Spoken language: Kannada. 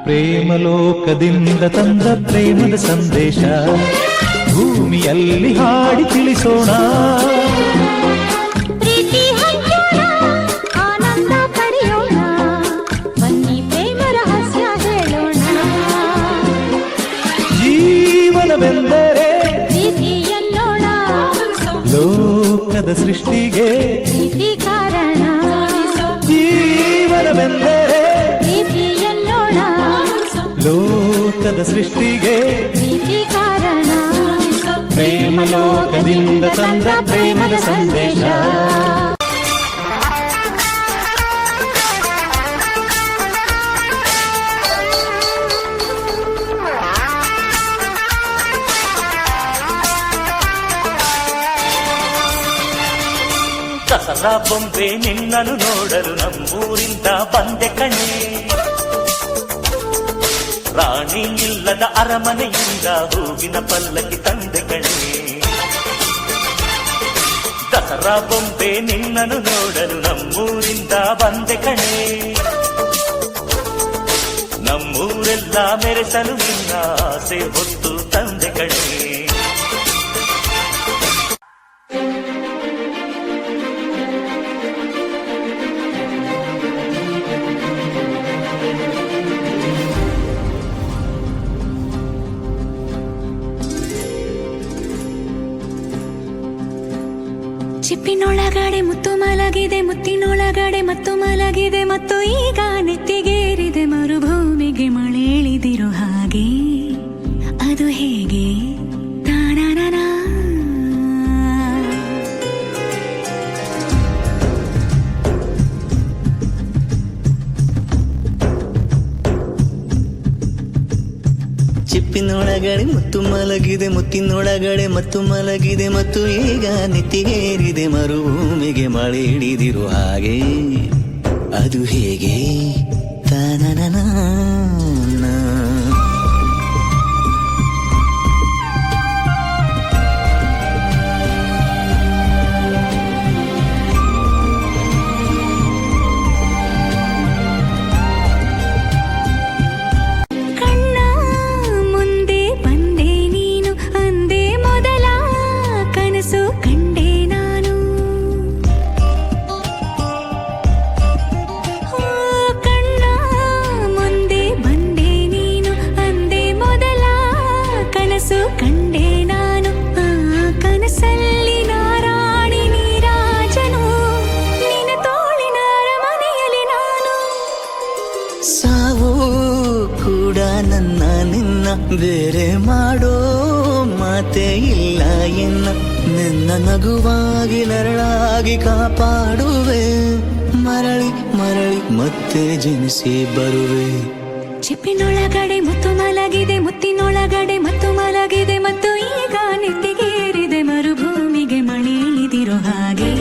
ಪ್ರೇಮಲೋಕದಿಂದ ತಂದ ಪ್ರೇಮದ ಸಂದೇಶ ಭೂಮಿಯಲ್ಲಿ ಹಾಡಿ ತಿಳಿಸೋಣ. ಪ್ರೀತಿ ಹಂಚೋಣ, ಆನಂದ ಪಡೆಯೋಣ, ಬನ್ನಿ ಪ್ರೇಮ ರಹಸ್ಯ ಹೇಳೋಣ. ಜೀವನವೆಂದರೆ ಪ್ರೀತಿ ಎನ್ನೋಣ, ಲೋಕದ ಸೃಷ್ಟಿಗೆ ಪ್ರೀತಿ ಕಾರಣ. ಜೀವನವೆಂದರೆ ಪ್ರೀತಿ ಎನ್ನೋಣ, ಲೋಕದ ಸೃಷ್ಟಿಗೆ ಪ್ರೀತಿ ಕಾರಣ. ಪ್ರೇಮಲೋಕದಿಂದ ತಂದ ಪ್ರೇಮದ ಸಂದೇಶ. ದಸರಾ ಬೊಂಬೆ ನಿನ್ನನ್ನು ನೋಡಲು ನಮ್ಮೂರಿಂದ ಬಂದೆ ಕಣೆ. ರಾಣಿ ಇಲ್ಲದ ಅರಮನೆಯಿಂದ ಹೂವಿನ ಪಲ್ಲಕ್ಕಿ ತಂದೆ ಕಣೆ. ದಸರಾ ಬೊಂಬೆ ನಿನ್ನನ್ನು ನೋಡಲು ನಮ್ಮೂರಿಂದ ಬಂದೆ ಕಣೆ. ನಮ್ಮೂರೆಲ್ಲ ಮೆರೆಸಲು ನಿನ್ನ ಆಸೆ ಹೊತ್ತು ತಂದೆ ಕಣೆ. ಚಿಪ್ಪಿನೊಳಗಡೆ ಮುತ್ತು ಮಲಗಿದೆ, ಮುತ್ತಿನೊಳಗಡೆ ಮತ್ತು ಮಲಗಿದೆ, ಮತ್ತು ಈಗ ನೆತ್ತಿಗೇರಿದೆ ಮರುಭೂಮಿಗೆ ಮಳೆ ಇಳಿದಿರೋ ಹಾಗೆ. ಅದು ಹೇಗೆ? ತಾನಾನಾ ಚಿಪ್ಪಿನೊಳಗಡೆ ಮುತ್ತು ಮಲಗಿದೆ, ಮುತ್ತಿನೊಳಗಡೆ ಮತ್ತು ಮಲಗಿದೆ, ಮತ್ತು ಈಗ ನೆತ್ತಿಗೇರಿದೆ ಮರುಭೂಮಿಗೆ ಮಳೆ ಹಿಡಿದಿರೋ ಹಾಗೆ. ಅದು ಹೇಗೆ? ತಾನನನ ಕಂಡೆ ನಾನು. ಕನಸಲ್ಲಿ ನಾರಾಣಿ ನೀರಾಜನು, ನಿನ್ನ ತೋಳಿನ ಅರಮನೆಯಲ್ಲಿ ನಾನು. ಸಾವು ಕೂಡ ನನ್ನ ನಿನ್ನ ಬೇರೆ ಮಾಡೋ ಮಾತೆ ಇಲ್ಲ ಎನ್ನ. ನಿನ್ನ ನಗುವಾಗಿ ನರಳಾಗಿ ಕಾಪಾಡುವೆ, ಮರಳಿ ಮರಳಿ ಮತ್ತೆ ಜನಿಸಿ ಬರುವೆ. ಚಿಪ್ಪಿನೊಳಗಡೆ ಮುತ್ತು ಮಲಗಿದೆ, ಮುತ್ತಿನೊಳಗಡೆ ಮತ್ತು ಮಲಗಿದೆ, ಮತ್ತು ಈಗ ನೆತ್ತಿಗೇರಿದೆ ಮರುಭೂಮಿಗೆ ಮಳೆ ಇಳಿದಿರೋ ಹಾಗೆ.